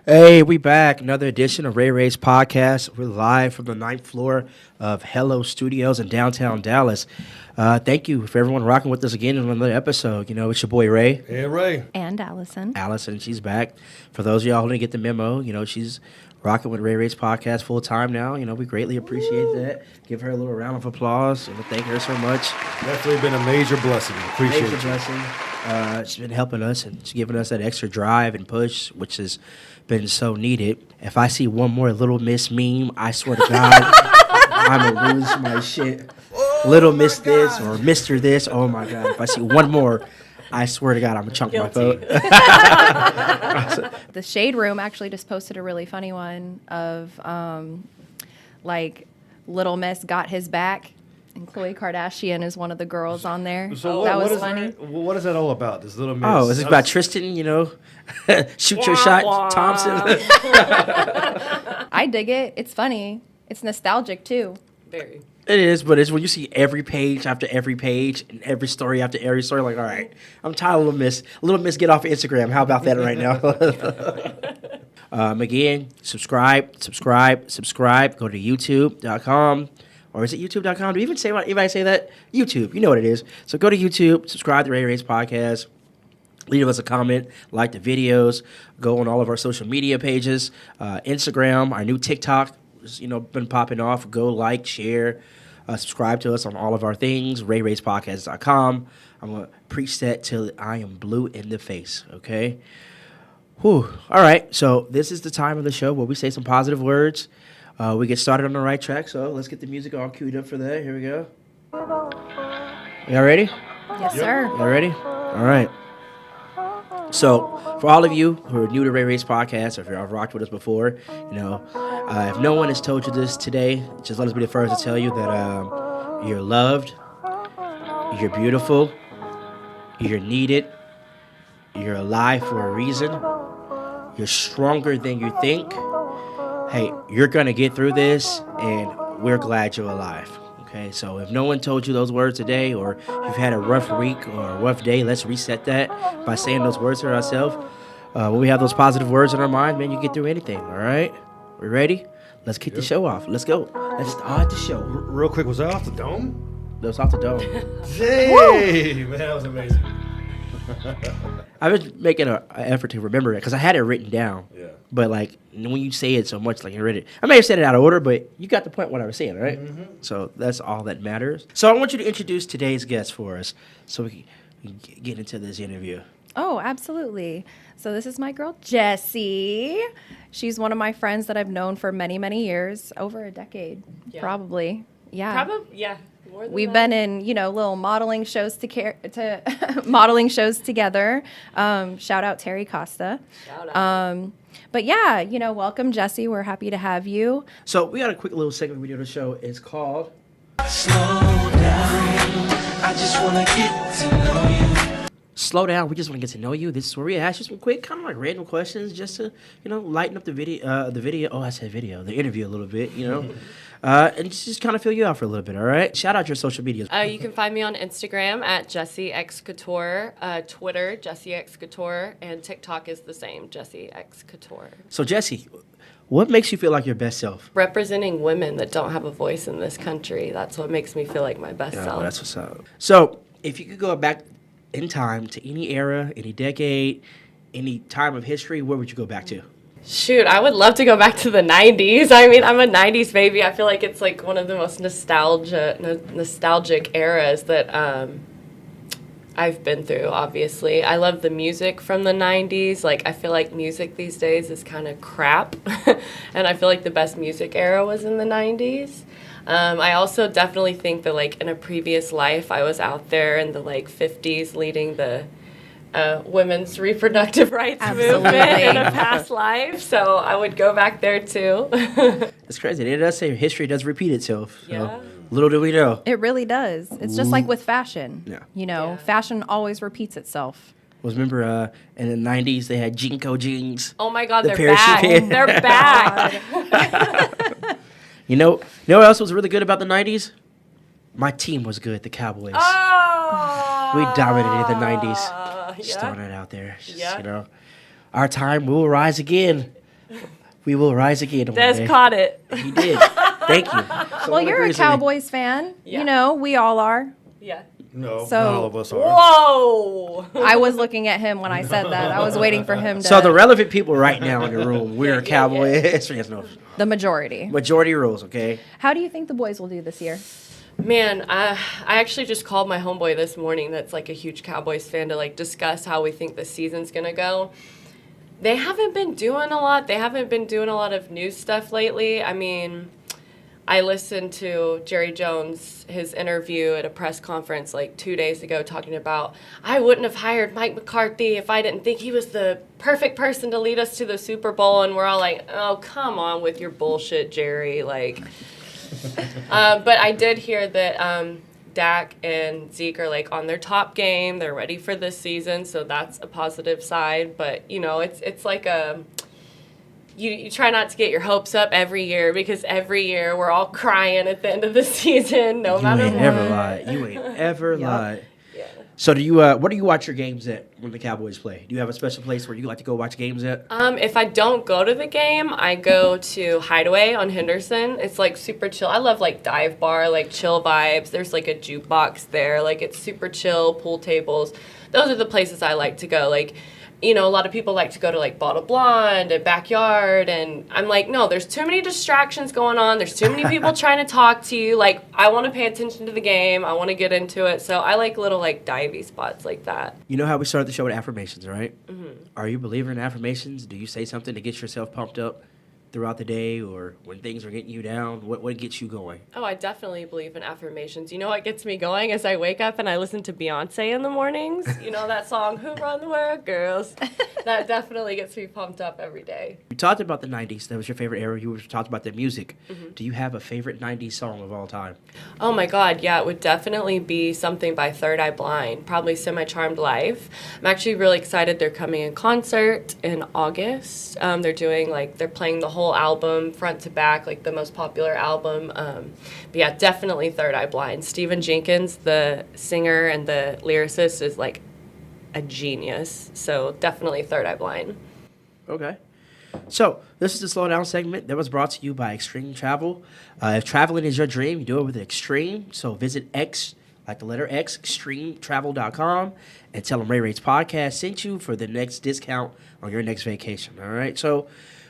Hey, we back. Another edition of Ray Ray's podcast. We're live from the 9th floor of Hello Studios in downtown Dallas. Thank you for everyone rocking with us again in another episode. You know, it's your boy Ray. Hey, Ray. And Allison. Allison, she's back. For those of y'all who didn't get the memo, you know, she's rocking with Ray Ray's podcast full time now. You know, we greatly appreciate that. Give her a little round of applause. And thank her so much. Definitely been a major blessing. Appreciate Major you. blessing. She's been helping us and she's giving us that extra drive and push, which has been so needed. If I see one more Little Miss meme, I swear to God, I'm going to lose my shit. Little Miss this or Mr. this, oh my God. If I see one more, I swear to God, I'm going to chunk my vote. The Shade Room actually just posted a really funny one of, Little Miss got his back. And Khloe Kardashian is one of the girls on there. So that what was is funny. What is that all about? This Little Miss. Oh, is this about Tristan, you know? Shoot your shot, Thompson. I dig it. It's funny. It's nostalgic, too. Very. It is, but it's when you see every page after every page and every story after every story, like, all right, I'm tired of Little Miss. Little Miss, get off of Instagram. How about that right now? Again, subscribe. Go to youtube.com. Or is it youtube.com? Do you even say anybody say that? YouTube. You know what it is. So go to YouTube, subscribe to Ray Ray's podcast. Leave us a comment, like the videos, go on all of our social media pages, Instagram, our new TikTok, been popping off. Go like, share, subscribe to us on all of our things, rayrayspodcast.com. I'm going to preach that till I am blue in the face, okay? Whew. All right, so this is the time of the show where we say some positive words. We get started on the right track, so let's get the music all queued up for that. Here we go. Y'all ready? Yes, sir. Y'all ready? All right. So, for all of you who are new to Ray Ray's podcast, or if you've rocked with us before, if no one has told you this today, just let us be the first to tell you that you're loved, you're beautiful, you're needed, you're alive for a reason, you're stronger than you think. Hey, you're going to get through this, and we're glad you're alive. Okay, so if no one told you those words today, or you've had a rough week or a rough day, let's reset that by saying those words to ourselves. When we have those positive words in our mind, man, you get through anything, all right? We ready? Let's kick the show off. Let's go. Let's start the show. Real quick, was that off the dome? That was off the dome. Hey, man, that was amazing. I was making an effort to remember it because I had it written down. Yeah. But when you say it so much, I read it. I may have said it out of order, but you got the point what I was saying, right? Mm-hmm. So that's all that matters. So I want you to introduce today's guest for us so we can get into this interview. Oh, absolutely. So this is my girl, Jessi. She's one of my friends that I've known for many, many years, over a decade, probably. Yeah. We've been in, little modeling shows modeling shows together. Shout out Terry Costa. Shout out. But yeah, welcome, Jessi. We're happy to have you. So we got a quick little segment we do the show. It's called Slow down, I just wanna get to know you. Slow Down. We just want to get to know you. This is where we ask you some quick, kind of random questions, just to lighten up the video. The interview a little bit. And just kind of fill you out for a little bit. All right. Shout out your social medias. You can find me on Instagram at Jessi X Couture, Twitter Jessi X Couture, and TikTok is the same, Jessi X Couture. So Jessi, what makes you feel like your best self? Representing women that don't have a voice in this country. That's what makes me feel like my best self. That's what's up. So if you could go back in time to any era, any decade, any time of history, where would you go back to? Shoot, I would love to go back to the 90s. I mean, I'm a 90s baby. I feel like it's like one of the most nostalgic eras that I've been through, obviously. I love the music from the 90s. I feel like music these days is kind of crap. And I feel like the best music era was in the 90s. I also definitely think that, in a previous life, I was out there in the, 50s leading the women's reproductive rights movement in a past life. So I would go back there, too. It's crazy. It does say history does repeat itself. So Yeah. little do we know. It really does. It's just like with fashion. Yeah. Fashion always repeats itself. Remember in the 90s, they had Jinko jeans. Oh, my God, The they're back. parachute. They're back. You know what else was really good about the 90s? My team was good, the Cowboys. Oh, We dominated the 90s. Just yeah. throwing it out there. Just, Yeah. Our time will rise again. We will rise again one Des day. caught it. He did. Thank you. Well, you're a Cowboys fan. Yeah. You know, we all are. Yeah. No, So- not all of us are. Whoa. I was looking at him when I said that. I was waiting for him to. So the relevant people right now in the room, we're Cowboys fans. No, the majority. majority rules, okay? How do you think the boys will do this year? Man, I actually just called my homeboy this morning that's like a huge Cowboys fan to like discuss how we think the season's going to go. They haven't been doing a lot. They haven't been doing a lot of new stuff lately. I mean, I listened to Jerry Jones, his interview at a press conference like 2 days ago talking about, I wouldn't have hired Mike McCarthy if I didn't think he was the perfect person to lead us to the Super Bowl. And we're all like, oh, come on with your bullshit, Jerry. Like, but I did hear that Dak and Zeke are like on their top game. They're ready for this season. So that's a positive side. But, you know, it's like you try not to get your hopes up every year because every year we're all crying at the end of the season, no matter You ain't what. ever lied. You ain't ever lied. Yeah. So do you? Where do you watch your games at when the Cowboys play? Do you have a special place where you like to go watch games at? If I don't go to the game, I go to Hideaway on Henderson. It's like super chill. I love like dive bar, like chill vibes. There's like a jukebox there. Like it's super chill, pool tables. Those are the places I like to go. Like, you know, a lot of people like to go to like Bottle Blonde and Backyard, and I'm like, no, there's too many distractions going on. There's too many people trying to talk to you. Like, I want to pay attention to the game. I want to get into it. So I like little like divey spots like that. You know how we started the show with affirmations, right? Mm-hmm. Are you a believer in affirmations? Do you say something to get yourself pumped up throughout the day, or when things are getting you down? What gets you going? Oh, I definitely believe in affirmations. You know what gets me going is I wake up and I listen to Beyonce in the mornings. You know that song, Who Run the World, Girls? That definitely gets me pumped up every day. You talked about the 90s. That was your favorite era. You talked about the music. Mm-hmm. Do you have a favorite 90s song of all time? Oh my God, yeah, it would definitely be something by Third Eye Blind, probably Semi-Charmed Life. I'm actually really excited. They're coming in concert in August. They're playing the whole album front to back, like the most popular album. But yeah, definitely Third Eye Blind. Stephen Jenkins, the singer and the lyricist, is like a genius. So definitely Third Eye Blind. Okay. So, this is the Slow Down segment that was brought to you by Extreme Travel. If traveling is your dream, you do it with Extreme. So, visit X, like the letter X, extremetravel.com, and tell them Ray Ray's podcast sent you for the next discount on your next vacation. All right. So,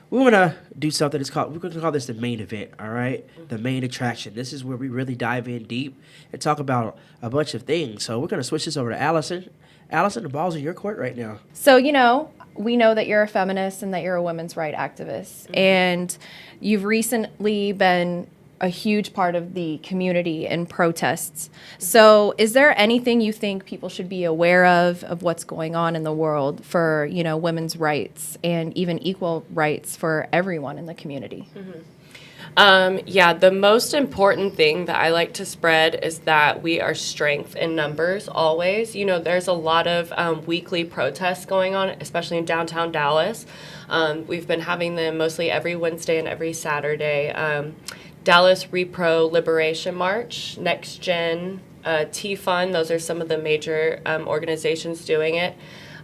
we want to do something we're going to call this the main event. All right. The main attraction. This is where we really dive in deep and talk about a bunch of things. So, we're going to switch this over to Allison. Allison, the ball's in your court right now. So, you know, we know that you're a feminist and that you're a women's rights activist. Mm-hmm. And you've recently been a huge part of the community in protests. So is there anything you think people should be aware of what's going on in the world for, you know, women's rights and even equal rights for everyone in the community? Mm-hmm. The most important thing that I like to spread is that we are strength in numbers always. You know, there's a lot of weekly protests going on, especially in downtown Dallas. We've been having them mostly every Wednesday and every Saturday. Dallas Repro Liberation March, Next Gen, T-Fund, those are some of the major organizations doing it.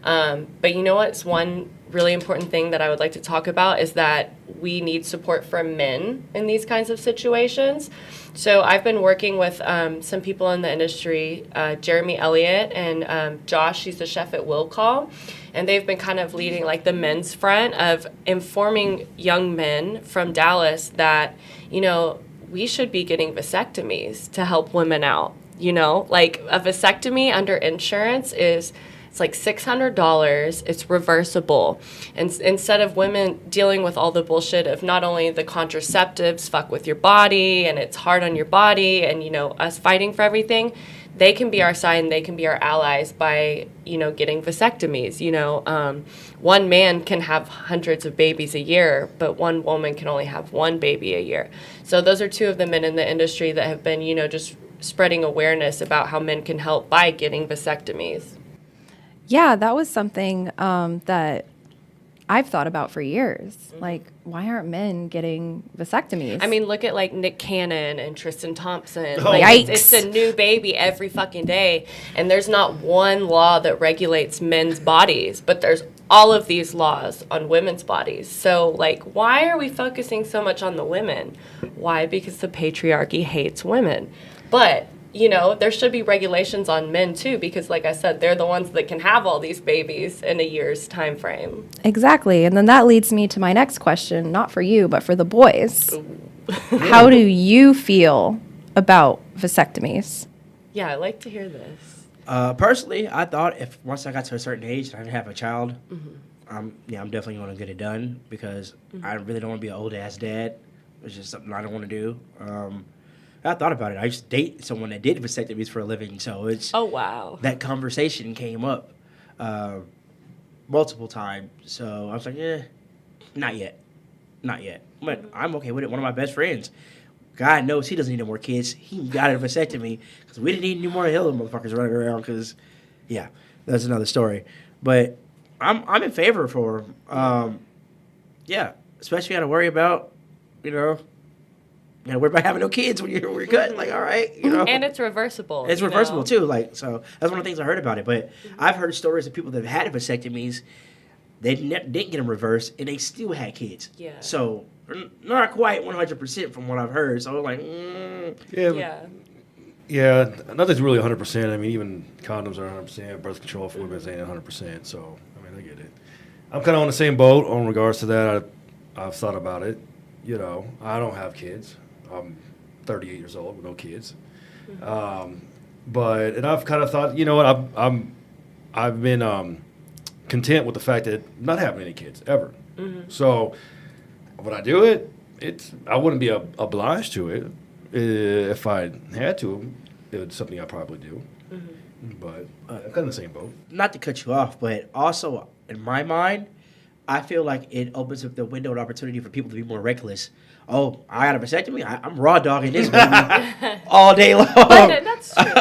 But you know what's one really important thing that I would like to talk about is that we need support from men in these kinds of situations. So I've been working with some people in the industry, Jeremy Elliott and Josh, he's the chef at Will Call, and they've been kind of leading like the men's front of informing young men from Dallas that, you know, we should be getting vasectomies to help women out. You know, like a vasectomy under insurance it's like $600. It's reversible. And instead of women dealing with all the bullshit of not only the contraceptives fuck with your body and it's hard on your body and, you know, us fighting for everything, they can be our side and they can be our allies by, you know, getting vasectomies. You know, one man can have hundreds of babies a year, but one woman can only have one baby a year. So those are two of the men in the industry that have been, you know, just spreading awareness about how men can help by getting vasectomies. Yeah, that was something that I've thought about for years. Like, why aren't men getting vasectomies? I mean, look at like Nick Cannon and Tristan Thompson. Oh. Like, Yikes. it's a new baby every fucking day, and there's not one law that regulates men's bodies, but there's all of these laws on women's bodies. So, like, why are we focusing so much on the women? Why? Because the patriarchy hates women. But you know, there should be regulations on men too, because like I said, they're the ones that can have all these babies in a year's time frame. Exactly. And then that leads me to my next question, not for you, but for the boys. How do you feel about vasectomies? Yeah, I like to hear this. Personally, I thought if once I got to a certain age and I didn't have a child, I'm definitely going to get it done because I really don't want to be an old ass dad. It's just something I don't want to do. I thought about it. I used to date someone that did vasectomies for a living, so it's wow. that conversation came up multiple times. So I was like, not yet. But I'm okay with it. One of my best friends, God knows he doesn't need no more kids. He got a vasectomy because we didn't need any more hell motherfuckers running around. Because, yeah, that's another story. But I'm in favor for yeah, especially you got to worry about, you know worry about having no kids when you're cut. Like, all right, And it's reversible. It's reversible too. Like, so that's one of the things I heard about it. But I've heard stories of people that have had vasectomies, they didn't get them reversed, and they still had kids. Yeah. So not quite 100% from what I've heard. So I'm like, Yeah, nothing's really 100%. I mean, even condoms are 100%. Birth control for women ain't 100%. So, I mean, I get it. I'm kind of on the same boat in regards to that. I've thought about it. You know, I don't have kids. I'm 38 years old with no kids. But I've kind of thought, you know what, I've been content with the fact that not having any kids ever. So would I do it? I wouldn't be obliged to it. If I had to, it's something I'd probably do. But I'm kind of in the same boat. not to cut you off, but also in my mind, I feel like it opens up the window and opportunity for people to be more reckless. Oh, I got a vasectomy. I'm raw dogging this baby all day long. But that's true.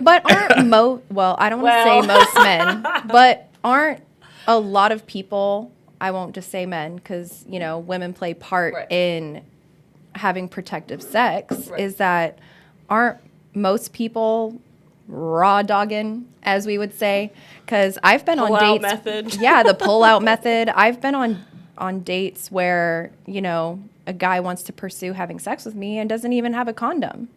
But aren't I don't want to say most men, but aren't a lot of people, I won't just say men, because, women play part in having protective sex, is that aren't most people raw dogging, as we would say? Because I've been on dates. Method. Yeah, the pull-out method. I've been on dates where, a guy wants to pursue having sex with me and doesn't even have a condom.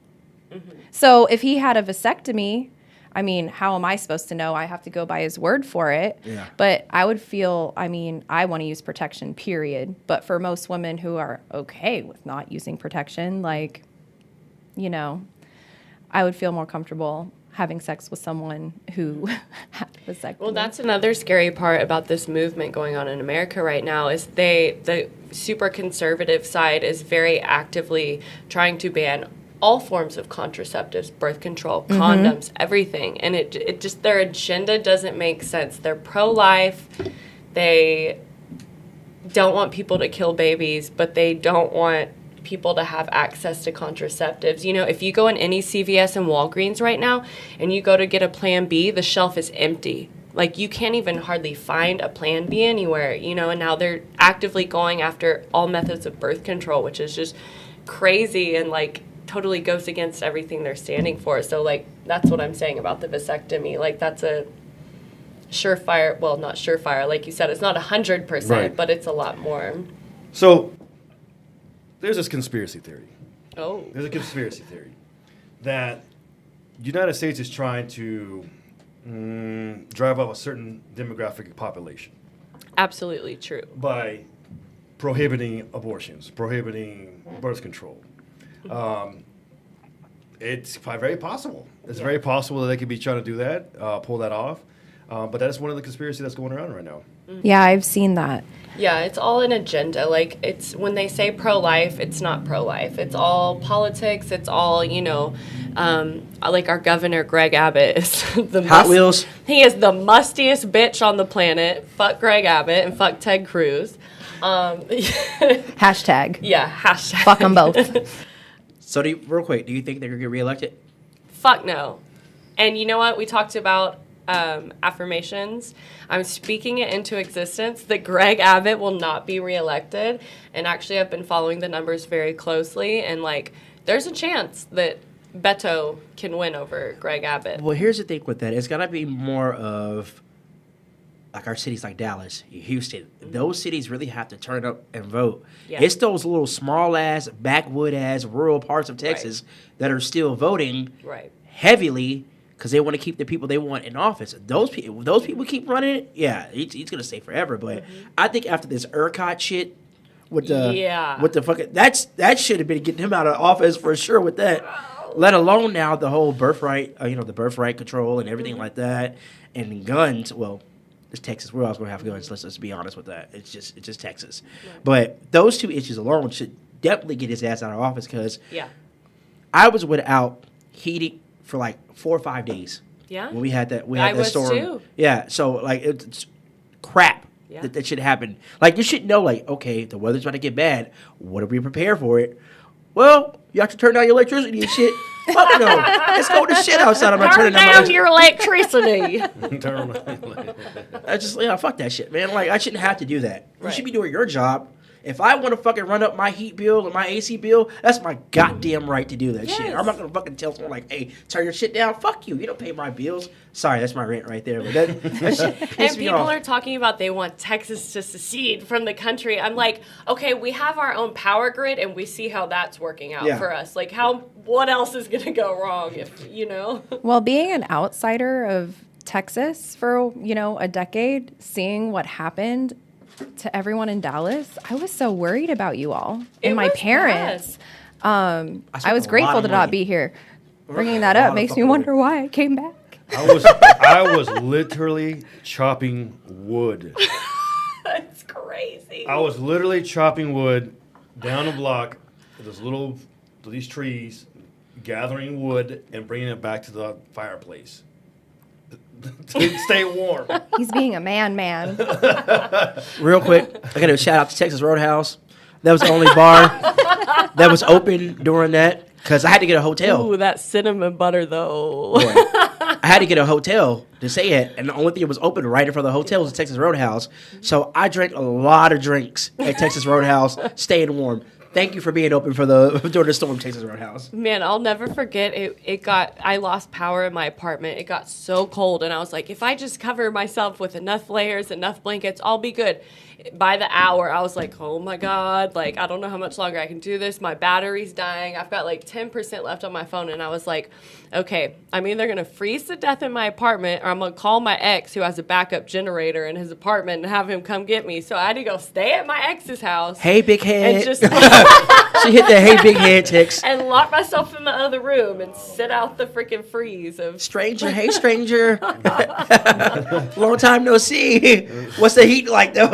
So if he had a vasectomy, I mean, how am I supposed to know? I have to go by his word for it. Yeah. But I would feel, I want to use protection, period. But for most women who are okay with not using protection, I would feel more comfortable having sex with someone who had a vasectomy. Well, that's another scary part about this movement going on in America right now is the super conservative side is very actively trying to ban all forms of contraceptives, birth control, condoms, everything. And it just, their agenda doesn't make sense. They're pro-life. They don't want people to kill babies, but they don't want people to have access to contraceptives. If you go in any CVS and Walgreens right now and you go to get a Plan B, the shelf is empty. Like, you can't even hardly find a Plan B anywhere, and now they're actively going after all methods of birth control, which is just crazy and, totally goes against everything they're standing for. So, that's what I'm saying about the vasectomy. That's a surefire, well, not surefire, like you said, it's not 100%, Right. but it's a lot more. So there's this conspiracy theory. Oh. There's a conspiracy theory that the United States is trying to drive up a certain demographic population Absolutely true. by prohibiting abortions, prohibiting birth control. It's very possible. It's very possible that they could be trying to do that, pull that off. But that's one of the conspiracies that's going around right now. Yeah, I've seen that. Yeah, it's all an agenda. It's when they say pro-life, it's not pro-life. It's all politics. It's all, our governor, Greg Abbott, is the Hot Wheels. He is the mustiest bitch on the planet. Fuck Greg Abbott and fuck Ted Cruz. Hashtag. Yeah, hashtag. Fuck them both. So, real quick, do you think they're going to get reelected? Fuck no. And you know what? We talked about affirmations. I'm speaking it into existence that Greg Abbott will not be reelected. And actually, I've been following the numbers very closely. And, like, there's a chance that Beto can win over Greg Abbott. Well, here's the thing with that. It's got to be more of, like, our cities like Dallas, Houston. Those cities really have to turn up and vote. Yeah. It's those little small-ass, backwood-ass, rural parts of Texas that are still voting heavily because they want to keep the people they want in office. Those people keep running it. Yeah, he's going to stay forever. But I think after this ERCOT shit with the fucking that should have been getting him out of office for sure with that. Let alone now the whole birthright, the birthright control and everything like that, and guns. Well, it's Texas. We're always gonna have guns. Let's be honest with that. It's just Texas. Right. But those two issues alone should definitely get his ass out of office because I was without heating for like 4 or 5 days. Yeah. When we had that storm. Too. Yeah. So like it's crap. Yeah. That should happen. Like you should know. Like okay, the weather's about to get bad. What do we prepare for it? Well, you have to turn down your electricity and shit. Fuck no. It's cold as shit outside. I'm not turning down your electricity. Fuck that shit, man. Like, I shouldn't have to do that. You should be doing your job. If I want to fucking run up my heat bill or my AC bill, that's my goddamn right to do that shit. I'm not going to fucking tell someone like, hey, turn your shit down. Fuck you. You don't pay my bills. Sorry, that's my rant right there. But that shit pisses and me people off. are talking about they want Texas to secede from the country. I'm like, okay, we have our own power grid and we see how that's working out for us. Like, what else is going to go wrong Well, being an outsider of Texas for, a decade, seeing what happened to everyone in Dallas, I was so worried about you all and my parents. I was grateful to not be here. Bringing that up makes me wonder why I came back. I was literally chopping wood. That's crazy. I was literally chopping wood down the block with these trees, gathering wood and bringing it back to the fireplace. To stay warm. He's being a man. Real quick, I got to shout out to Texas Roadhouse. That was the only bar that was open during that because I had to get a hotel. Ooh, that cinnamon butter though. Yeah. I had to get a hotel to stay at, and the only thing that was open right in front of the hotel was the Texas Roadhouse. So I drank a lot of drinks at Texas Roadhouse, staying warm. Thank you for being open during the storm, Texas Roadhouse. Man, I'll never forget I lost power in my apartment. It got so cold, and I was like, if I just cover myself with enough layers, enough blankets, I'll be good. By the hour, I was like, oh my God, like, I don't know how much longer I can do this. My battery's dying. I've got like 10% left on my phone, and I was like, okay, I'm either going to freeze to death in my apartment, or I'm going to call my ex who has a backup generator in his apartment and have him come get me. So I had to go stay at my ex's house. Hey, big head. And just she hit the hey, big head text. And lock myself in the other room and sit out the freaking freeze of stranger. Hey, stranger. Long time no see. What's the heat like though?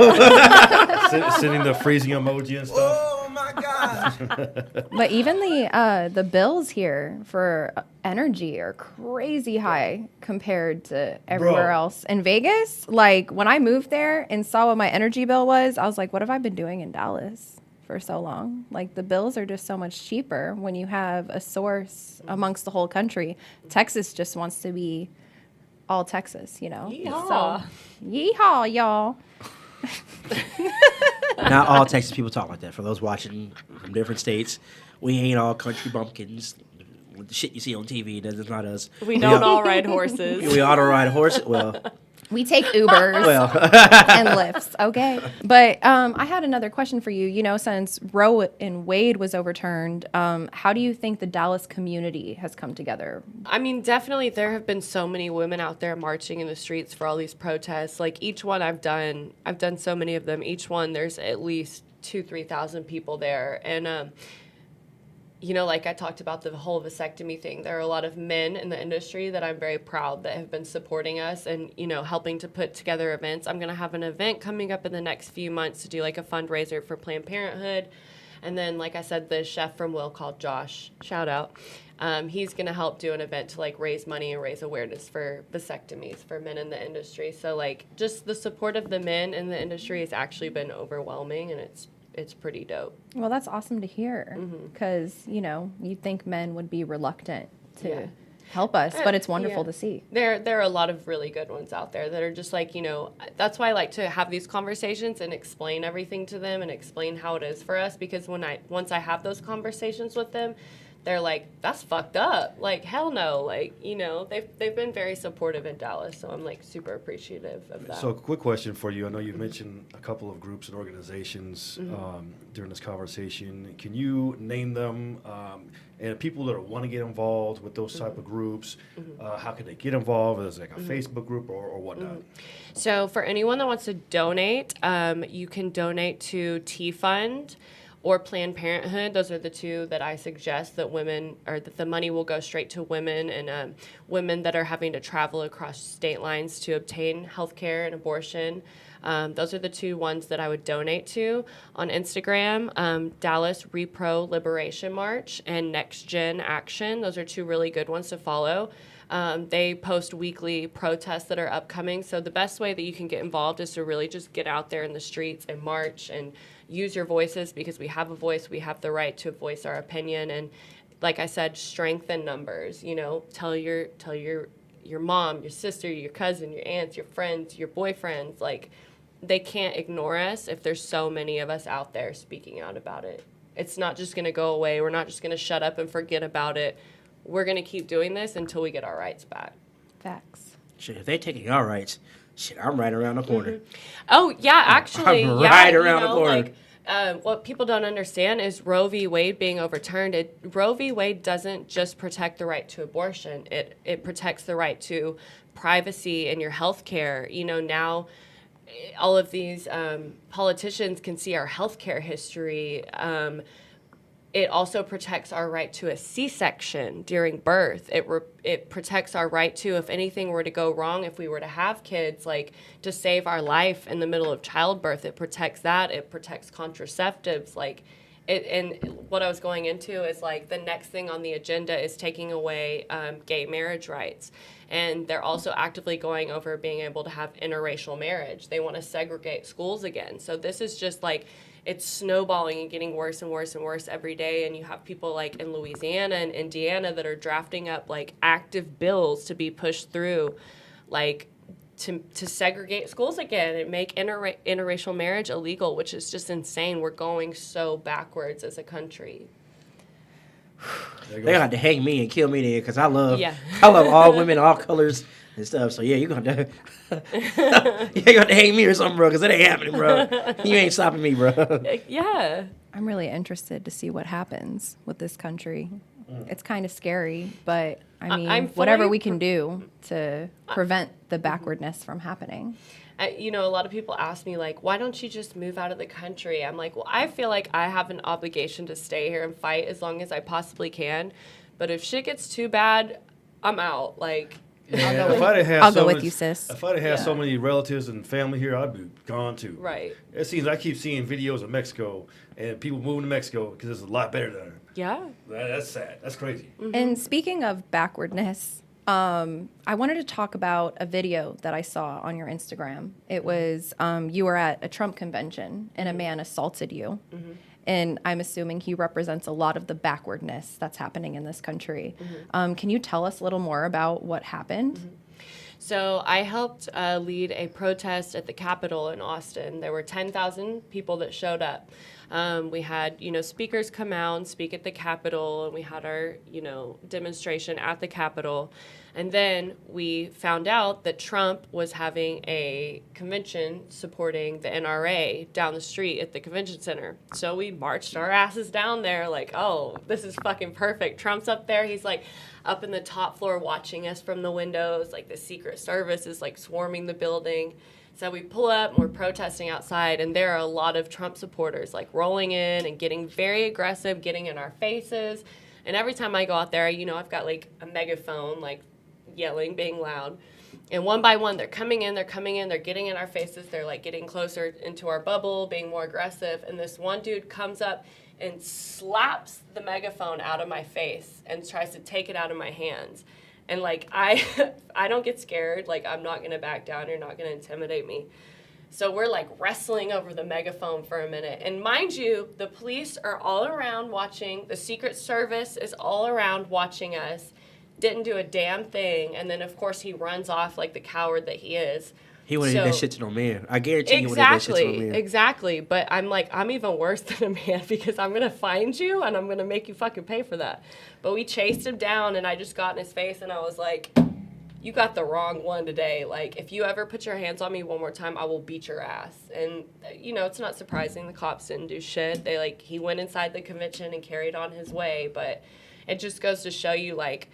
Sending the freezing emoji and stuff. Oh my God. But even the bills here for energy are crazy high compared to everywhere else. In Vegas, like when I moved there and saw what my energy bill was, I was like, what have I been doing in Dallas for so long? Like the bills are just so much cheaper when you have a source amongst the whole country. Texas just wants to be all Texas, Yeehaw. So, yeehaw, y'all. Not all Texas people talk like that. For those watching from different states, we ain't all country bumpkins. The shit you see on TV, that's not us. We don't all ride horses. We all don't ride horses. Well, we take Ubers and Lyfts, okay? But I had another question for you. Since Roe and Wade was overturned, how do you think the Dallas community has come together? I mean, definitely there have been so many women out there marching in the streets for all these protests. Like each one I've done so many of them. Each one there's at least 2,000-3,000 people there. And like I talked about the whole vasectomy thing, there are a lot of men in the industry that I'm very proud that have been supporting us and, helping to put together events. I'm going to have an event coming up in the next few months to do like a fundraiser for Planned Parenthood. And then, like I said, the chef from Will called Josh, shout out, he's going to help do an event to like raise money and raise awareness for vasectomies for men in the industry. So like just the support of the men in the industry has actually been overwhelming, and it's pretty dope. Well, that's awesome to hear because, you'd think men would be reluctant to help us. But it's wonderful to see. There are a lot of really good ones out there that are just like, that's why I like to have these conversations and explain everything to them and explain how it is for us, because once I have those conversations with them, they're like, that's fucked up. Like, hell no. Like, they've been very supportive in Dallas, so I'm like super appreciative of that. So, quick question for you. I know you've mentioned a couple of groups and organizations during this conversation. Can you name them? And people that want to get involved with those type of groups, how can they get involved? Is it like a Facebook group or whatnot? So, for anyone that wants to donate, you can donate to T-Fund or Planned Parenthood. Those are the two that I suggest that that the money will go straight to women and women that are having to travel across state lines to obtain health care and abortion. Those are the two ones that I would donate to. On Instagram, Dallas Repro Liberation March and Next Gen Action. Those are two really good ones to follow. They post weekly protests that are upcoming. So the best way that you can get involved is to really just get out there in the streets and march and use your voices, because we have a voice. We have the right to voice our opinion. And like I said, strengthen numbers. Tell your mom, your sister, your cousin, your aunts, your friends, your boyfriends. Like, they can't ignore us if there's so many of us out there speaking out about it. It's not just going to go away. We're not just going to shut up and forget about it. We're going to keep doing this until we get our rights back. Facts. Shit, if they taking our rights, shit, I'm right around the corner. Oh, yeah, actually. I'm right around the corner. What people don't understand is Roe v. Wade being overturned. Roe v. Wade doesn't just protect the right to abortion. It protects the right to privacy and your health care. Now all of these politicians can see our health care history. It also protects our right to a C-section during birth. It protects our right to, if anything were to go wrong, if we were to have kids, like, to save our life in the middle of childbirth. It protects that. It protects contraceptives. Like, and what I was going into is, like, the next thing on the agenda is taking away gay marriage rights. And they're also actively going over being able to have interracial marriage. They want to segregate schools again. So this is just like, it's snowballing and getting worse and worse and worse every day. And you have people like in Louisiana and Indiana that are drafting up like active bills to be pushed through, like to segregate schools again and make interracial marriage illegal, which is just insane. We're going so backwards as a country. They got to hang me and kill me there, because I love all women, all colors and stuff. So yeah, you're gonna to hang me or something, bro, because it ain't happening, bro. You ain't stopping me, bro. Yeah. I'm really interested to see what happens with this country. It's kind of scary, but I mean, whatever we can do to prevent the backwardness from happening. A lot of people ask me, like, why don't you just move out of the country? I'm like, well, I feel like I have an obligation to stay here and fight as long as I possibly can. But if shit gets too bad, I'm out. Like, I'll go with you, sis. If I'd had so many relatives and family here, I'd be gone too. Right. It seems I keep seeing videos of Mexico and people moving to Mexico because it's a lot better there. Yeah. That's sad. That's crazy. Mm-hmm. And speaking of backwardness, I wanted to talk about a video that I saw on your Instagram. It was you were at a Trump convention and a man assaulted you. Mm-hmm. And I'm assuming he represents a lot of the backwardness that's happening in this country. Mm-hmm. Can you tell us a little more about what happened? Mm-hmm. So I helped lead a protest at the Capitol in Austin. There were 10,000 people that showed up. We had, speakers come out and speak at the Capitol, and we had our, demonstration at the Capitol. And then we found out that Trump was having a convention supporting the NRA down the street at the convention center. So we marched our asses down there like, oh, this is fucking perfect. Trump's up there. He's like up in the top floor watching us from the windows. Like the Secret Service is like swarming the building. So we pull up and we're protesting outside, and there are a lot of Trump supporters like rolling in and getting very aggressive, getting in our faces. And every time I go out there, I've got like a megaphone, like yelling, being loud. And one by one, they're coming in, they're getting in our faces, they're like getting closer into our bubble, being more aggressive. And this one dude comes up and slaps the megaphone out of my face and tries to take it out of my hands. And like, I don't get scared. Like, I'm not going to back down. You're not going to intimidate me. So we're like wrestling over the megaphone for a minute. And mind you, the police are all around watching. The Secret Service is all around watching us. didn't do a damn thing, and then of course he runs off like the coward that he is. He wouldn't do that shit to no man. I guarantee you wouldn't do that shit to no man. Exactly. But I'm like, I'm even worse than a man because I'm going to find you and I'm going to make you fucking pay for that. But we chased him down and I just got in his face and I was like, you got the wrong one today. Like, if you ever put your hands on me one more time, I will beat your ass. And, you know, it's not surprising the cops didn't do shit. He went inside the convention and carried on his way. But it just goes to show you, like,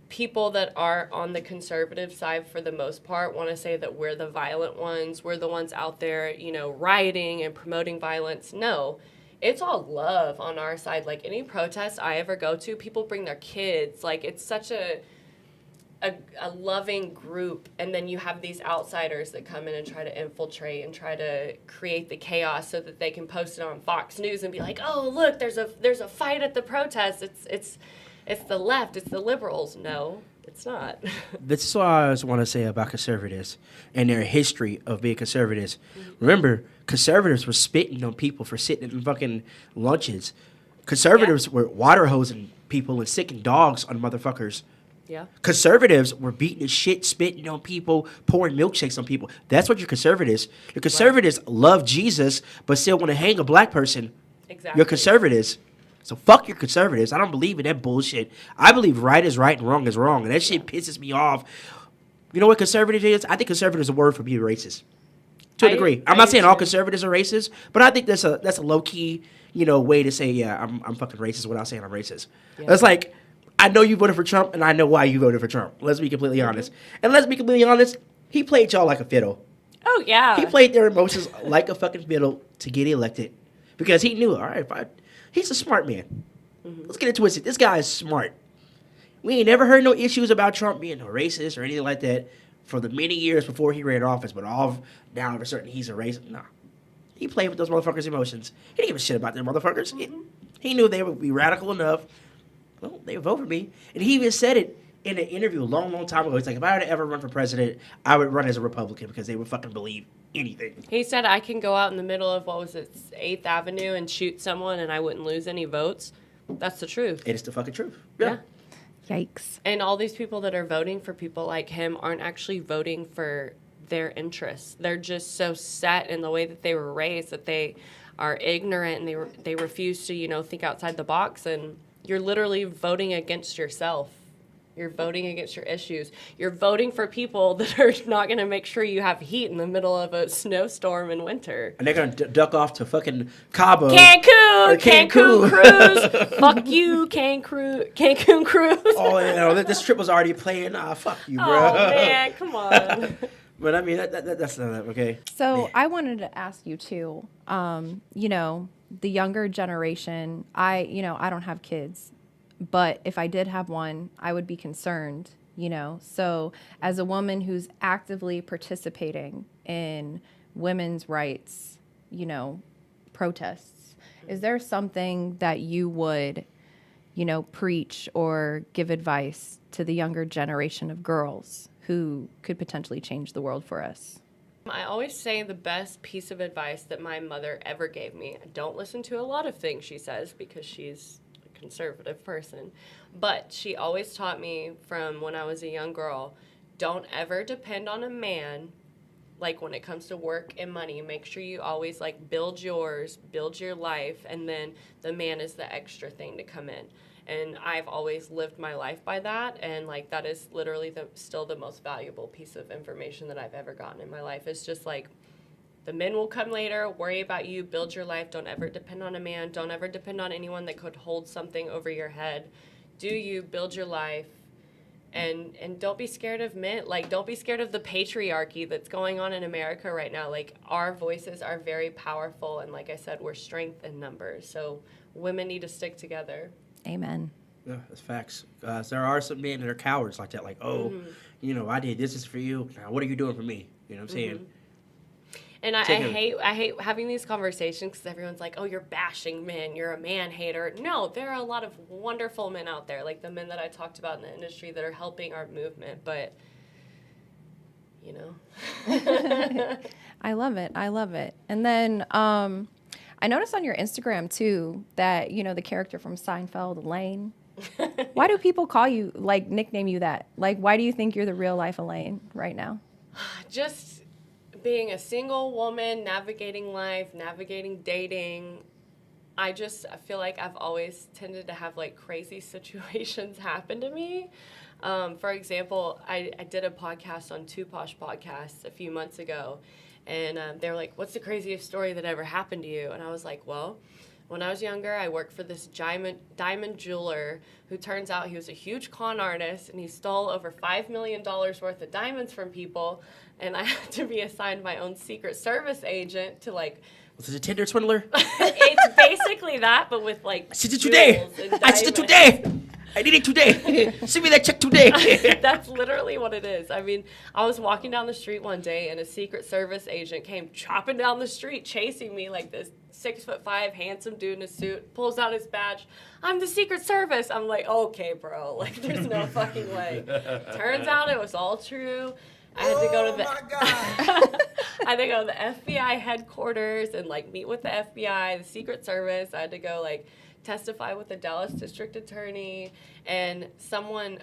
people that are on the conservative side for the most part want to say that we're the violent ones. We're the ones out there, you know, rioting and promoting violence. No, it's all love on our side. Like, any protest I ever go to, people bring their kids. Like, it's such a loving group. And then you have these outsiders that come in and try to infiltrate and try to create the chaos so that they can post it on Fox News and be like, oh, look, there's a fight at the protest. It's the left, it's the liberals. No, it's not. This is what I always want to say about conservatives and their history of being conservatives. Mm-hmm. Remember, conservatives were spitting on people for sitting in fucking lunches. Conservatives were water hosing people and sicking dogs on motherfuckers. Yeah. Conservatives were beating the shit, spitting on people, pouring milkshakes on people. That's what your conservatives. Your conservatives love Jesus, but still want to hang a black person. Exactly. Your conservatives. So fuck your conservatives. I don't believe in that bullshit. I believe right is right and wrong is wrong. And that shit pisses me off. You know what conservative is? I think conservative is a word for being racist. To a degree. I'm not saying all conservatives are racist, but I think that's a low key, you know, way to say, yeah, I'm fucking racist without saying I'm racist. Yeah. It's like, I know you voted for Trump and I know why you voted for Trump. Let's be completely honest. And let's be completely honest, he played y'all like a fiddle. Oh yeah. He played their emotions like a fucking fiddle to get elected. Because he knew, all right, he's a smart man. Mm-hmm. Let's get it twisted. This guy is smart. We ain't never heard no issues about Trump being a racist or anything like that for the many years before he ran office, but all now of a certain he's a racist. Nah. He played with those motherfuckers' emotions. He didn't give a shit about them motherfuckers. Mm-hmm. He knew they would be radical enough. Well, they would vote for me. And he even said it in an interview a long, long time ago. He's like, if I were to ever run for president, I would run as a Republican because they would fucking believe anything. He said I can go out in the middle of, 8th Avenue and shoot someone and I wouldn't lose any votes. That's the truth. It is the fucking truth. Yeah. Yikes. And all these people that are voting for people like him aren't actually voting for their interests. They're just so set in the way that they were raised that they are ignorant and they refuse to, you know, think outside the box. And you're literally voting against yourself. You're voting against your issues. You're voting for people that are not going to make sure you have heat in the middle of a snowstorm in winter. And they're going to duck off to fucking Cabo. Cancun cruise. Fuck you, Cancun cruise. Oh, you know, this trip was already planned. Fuck you, bro. Oh, man, come on. But, I mean, that's not that, okay? So, I wanted to ask you, too, you know, the younger generation, I don't have kids. But if I did have one, I would be concerned, you know. So as a woman who's actively participating in women's rights, you know, protests, is there something that you would, you know, preach or give advice to the younger generation of girls who could potentially change the world for us? I always say the best piece of advice that my mother ever gave me. I don't listen to a lot of things she says because she's conservative person, but she always taught me from when I was a young girl, don't ever depend on a man. Like when it comes to work and money, make sure you always like build your life, and then the man is the extra thing to come in. And I've always lived my life by that, and like that is literally still the most valuable piece of information that I've ever gotten in my life. It's just like, the men will come later, worry about you, build your life. Don't ever depend on a man. Don't ever depend on anyone that could hold something over your head. Do you, build your life, and don't be scared of men. Like, don't be scared of the patriarchy that's going on in America right now. Like, our voices are very powerful, and like I said, we're strength in numbers. So women need to stick together. Amen. Yeah, that's facts. There are some men that are cowards like that. Like, oh, you know, I did this is for you. Now, what are you doing for me? You know what I'm saying? And I hate having these conversations because everyone's like, oh, you're bashing men. You're a man hater. No, there are a lot of wonderful men out there, like the men that I talked about in the industry that are helping our movement. But, you know. I love it. And then I noticed on your Instagram, too, that, you know, the character from Seinfeld, Elaine, Why do people call you, like, nickname you that? Like, why do you think you're the real life Elaine right now? Just being a single woman, navigating life, navigating dating. I feel like I've always tended to have, like, crazy situations happen to me. For example, I did a podcast on Two Posh Podcasts a few months ago, and they were like, what's the craziest story that ever happened to you? And I was like, well, when I was younger, I worked for this diamond jeweler who turns out he was a huge con artist, and he stole over $5 million worth of diamonds from people, and I had to be assigned my own Secret Service agent to, like... Was it a Tinder swindler? It's basically that, but with, like, I see it today. I see it today. I need it today. Send me that check today. That's literally what it is. I mean, I was walking down the street one day, and a Secret Service agent came chopping down the street, chasing me like this 6'5" handsome dude in a suit, pulls out his badge. I'm the Secret Service. I'm like, okay, bro. Like, there's no fucking way. Turns out it was all true. I had to go to I had to go to the FBI headquarters and, like, meet with the FBI, the Secret Service. I had to go, like, testify with the Dallas District Attorney, and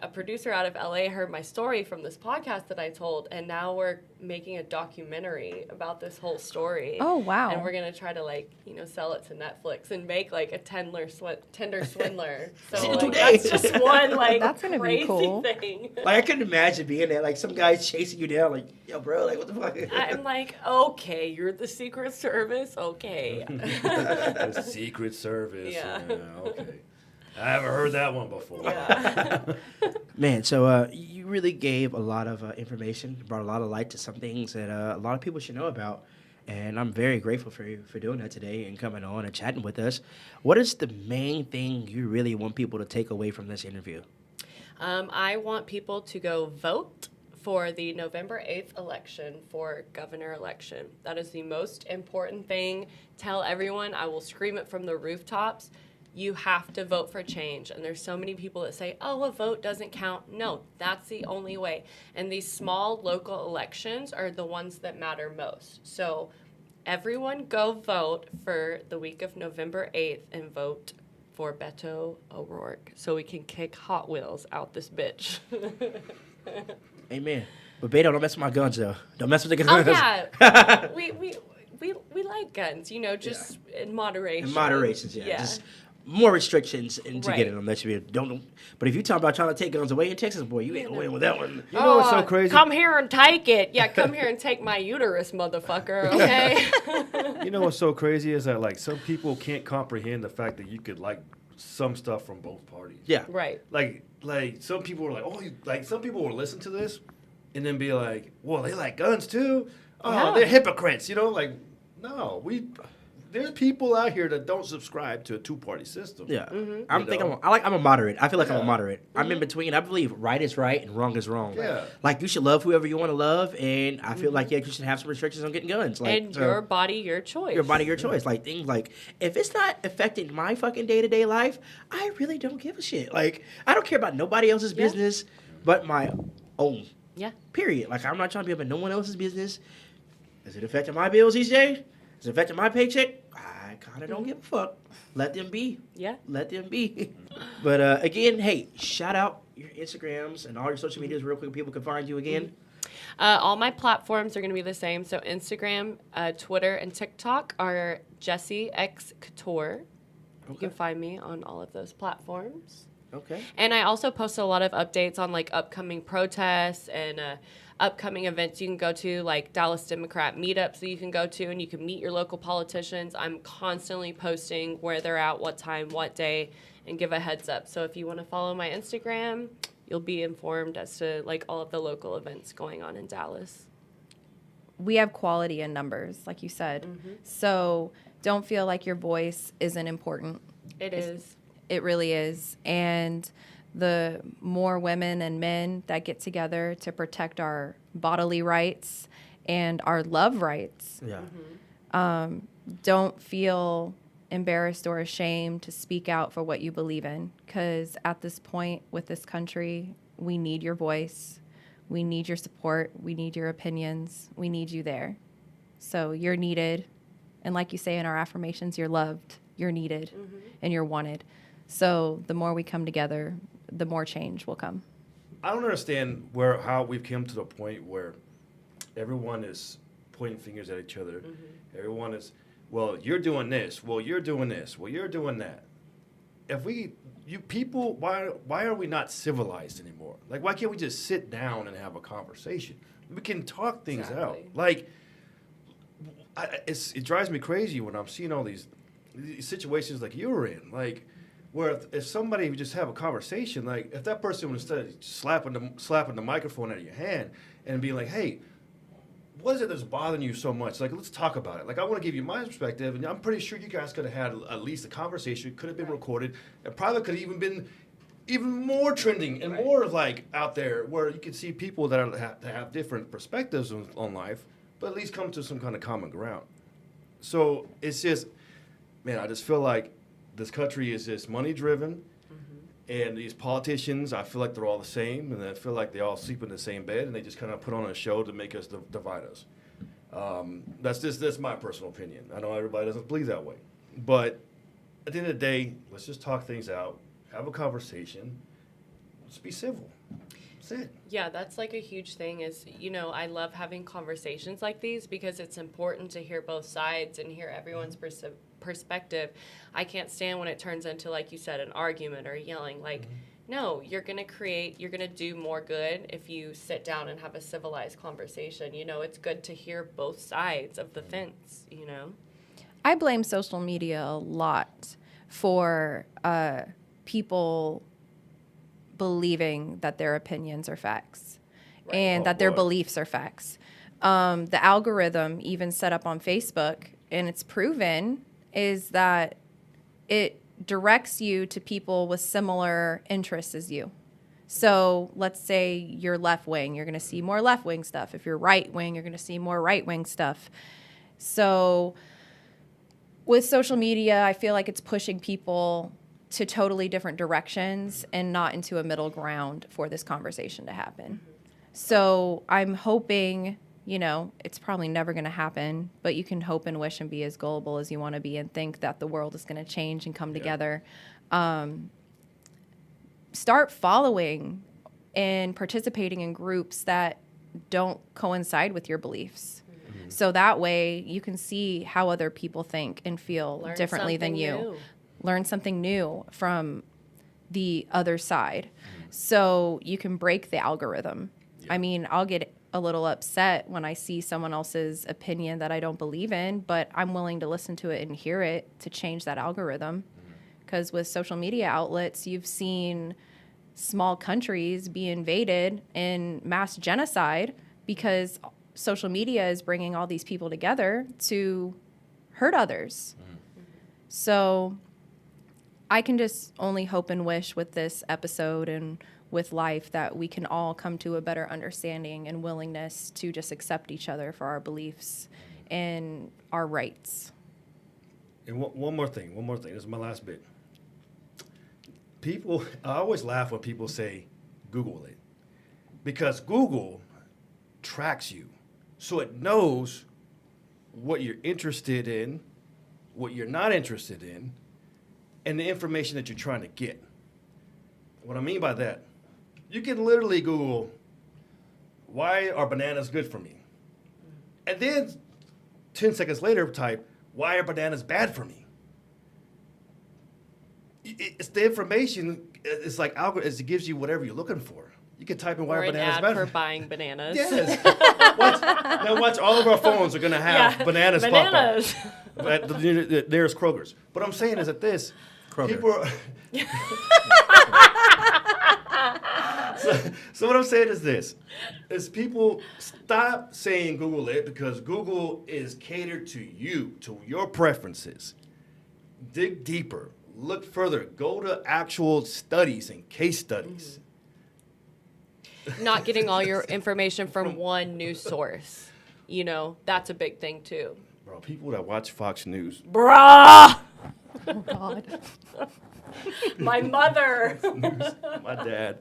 a producer out of LA heard my story from this podcast that I told, and now we're making a documentary about this whole story. Oh, wow. And we're going to try to, like, sell it to Netflix and make, like, a Tinder swindler. So, like, that's just one, like, that's gonna crazy be cool. thing. Like, I couldn't imagine being there, like, some guy's chasing you down, like, yo, bro, like, what the fuck? I'm like, okay, you're the Secret Service? Okay. The Secret Service. Yeah. Okay. I haven't heard that one before. Yeah. Man, so you really gave a lot of information, brought a lot of light to some things that a lot of people should know about. And I'm very grateful for you for doing that today and coming on and chatting with us. What is the main thing you really want people to take away from this interview? I want people to go vote for the November 8th election for governor election. That is the most important thing. Tell everyone, I will scream it from the rooftops. You have to vote for change. And there's so many people that say, oh, a vote doesn't count. No, that's the only way. And these small local elections are the ones that matter most. So everyone go vote for the week of November 8th and vote for Beto O'Rourke so we can kick Hot Wheels out this bitch. Amen. But Beto, don't mess with my guns, though. Don't mess with the guns. Oh, yeah. we like guns, just in moderation. In moderations, yeah. Just more restrictions into Right. getting them. That should be don't. But if you talk about trying to take guns away in Texas, boy, you ain't going with that one. You know what's so crazy? Come here and take it. Yeah, come here and take my uterus, motherfucker, okay? You know what's so crazy is that, like, some people can't comprehend the fact that you could like some stuff from both parties. Yeah. Right. Like some people are like, some people will listen to this and then be like, well, they like guns too. Oh, Yeah. they're hypocrites, Like, no, there's people out here that don't subscribe to a two-party system. Yeah, Mm-hmm. I'm a moderate. I feel like I'm a Yeah. moderate. I'm in between. I believe right is right and wrong is wrong. Yeah. Like you should love whoever you want to love, and I feel like you should have some restrictions on getting guns. Like And your body, your choice. your body, your choice. Like things like if it's not affecting my fucking day-to-day life, I really don't give a shit. Like I don't care about nobody else's business but my own. Yeah. Period. Like I'm not trying to be about no one else's business. Is it affecting my bills each day? Is it affecting my paycheck? I kind of don't give a fuck. Let them be. Yeah. Let them be. But again, hey, shout out your Instagrams and all your social medias real quick. People can find you again. All my platforms are going to be the same. So Instagram, Twitter, and TikTok are Jessi X Couture. You can find me on all of those platforms. Okay. And I also post a lot of updates on like upcoming protests and upcoming events you can go to, like Dallas Democrat meetups that you can go to, and you can meet your local politicians. I'm constantly posting where they're at, what time, what day, and give a heads up. So if you want to follow my Instagram, you'll be informed as to like all of the local events going on in Dallas. We have quality in numbers, like you said. So don't feel like your voice isn't important. It is. It really is. And the more women and men that get together to protect our bodily rights and our love rights, Yeah. don't feel embarrassed or ashamed to speak out for what you believe in. Because at this point with this country, we need your voice. We need your support. We need your opinions. We need you there. So you're needed. And like you say in our affirmations, you're loved, you're needed, and you're wanted. So the more we come together, the more change will come. I don't understand how we've come to the point where everyone is pointing fingers at each other. Mm-hmm. Everyone is, well, you're doing this. Well, you're doing this. Well, you're doing that. People, why are we not civilized anymore? Like, why can't we just sit down and have a conversation? We can talk things out. Like, it drives me crazy when I'm seeing all these situations like you were in. Like, where if somebody would just have a conversation, like if that person would instead of slapping the microphone out of your hand and be like, hey, what is it that's bothering you so much? Like, let's talk about it. Like, I want to give you my perspective, and I'm pretty sure you guys could have had at least a conversation, could have been recorded, and probably could have even been even more trending and more like out there where you can see people that have different perspectives on life, but at least come to some kind of common ground. So it's just, man, I just feel like this country is just money driven, and these politicians, I feel like they're all the same, and I feel like they all sleep in the same bed, and they just kind of put on a show to make us divide us. That's my personal opinion. I know everybody doesn't believe that way, but at the end of the day, let's just talk things out, have a conversation, let's be civil. That's it. Yeah, that's like a huge thing is, I love having conversations like these because it's important to hear both sides and hear everyone's perspective. I can't stand when it turns into, like you said, an argument or yelling. Like, no, you're going to do more good if you sit down and have a civilized conversation. It's good to hear both sides of the fence, I blame social media a lot for people believing that their opinions are facts and that their beliefs are facts. The algorithm even set up on Facebook, and it's proven, is that it directs you to people with similar interests as you. So let's say you're left wing, you're going to see more left wing stuff. If you're right wing, you're going to see more right wing stuff. So with social media, I feel like it's pushing people to totally different directions and not into a middle ground for this conversation to happen. So I'm hoping, it's probably never going to happen, but you can hope and wish and be as gullible as you want to be and think that the world is going to change and come together. Start following and participating in groups that don't coincide with your beliefs. So that way you can see how other people think and feel differently than you. Learn something new from the other side. So you can break the algorithm. I mean, I'll get a little upset when I see someone else's opinion that I don't believe in, but I'm willing to listen to it and hear it to change that algorithm. Because with social media outlets, you've seen small countries be invaded in mass genocide because social media is bringing all these people together to hurt others. So I can just only hope and wish with this episode and with life that we can all come to a better understanding and willingness to just accept each other for our beliefs and our rights. And one more thing. This is my last bit. I always laugh when people say, Google it. Because Google tracks you. So it knows what you're interested in, what you're not interested in, and the information that you're trying to get. What I mean by that, you can literally Google, why are bananas good for me? And then 10 seconds later type, why are bananas bad for me? It's the information, it's like algorithm, it gives you whatever you're looking for. You can type in why are bananas bad for buying bananas. Yes. Watch all of our phones are going to have bananas pop up. At the nearest Kroger's. What I'm saying is that people are... so what I'm saying is this, is people stop saying Google it because Google is catered to you, to your preferences. Dig deeper, look further, go to actual studies and case studies. Not getting all your information from one news source. That's a big thing too. Bro, people that watch Fox News. Bruh! Oh, God. My mother. My dad.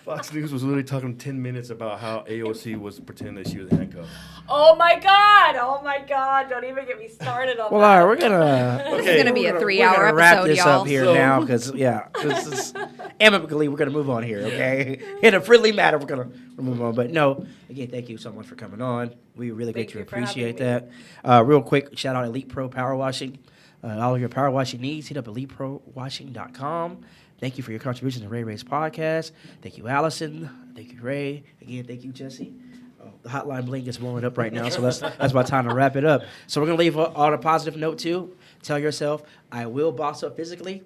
Fox News was literally talking 10 minutes about how AOC was pretending that she was handcuffed. Oh my God! Don't even get me started on Well, that. all right, we're gonna. This is gonna be a 3-hour We're gonna wrap episode, this y'all. up here now because this is amicably we're gonna move on here. Okay, in a friendly manner, we're gonna move on. But no, again, thank you so much for coming on. We really Thank greatly you for having appreciate me. that. Real quick, shout out Elite Pro Power Washing. All of your power washing needs, hit up eliteprowashing.com. Thank you for your contribution to Ray Ray's podcast. Thank you, Allison. Thank you, Ray. Again, thank you, Jessi. The hotline bling is blowing up right now, so that's about time to wrap it up. So we're going to leave on a positive note, too. Tell yourself, I will boss up physically,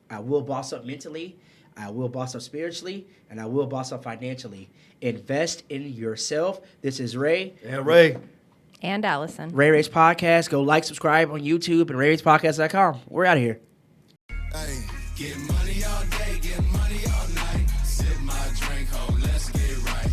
I will boss up mentally, I will boss up spiritually, and I will boss up financially. Invest in yourself. This is Ray. And Ray. And Allison. Ray Ray's podcast. Go like, subscribe on YouTube and RayRaysPodcast.com. We're out of here. Hey, get money all day, get money all night. Sip my drink, ho, let's get right.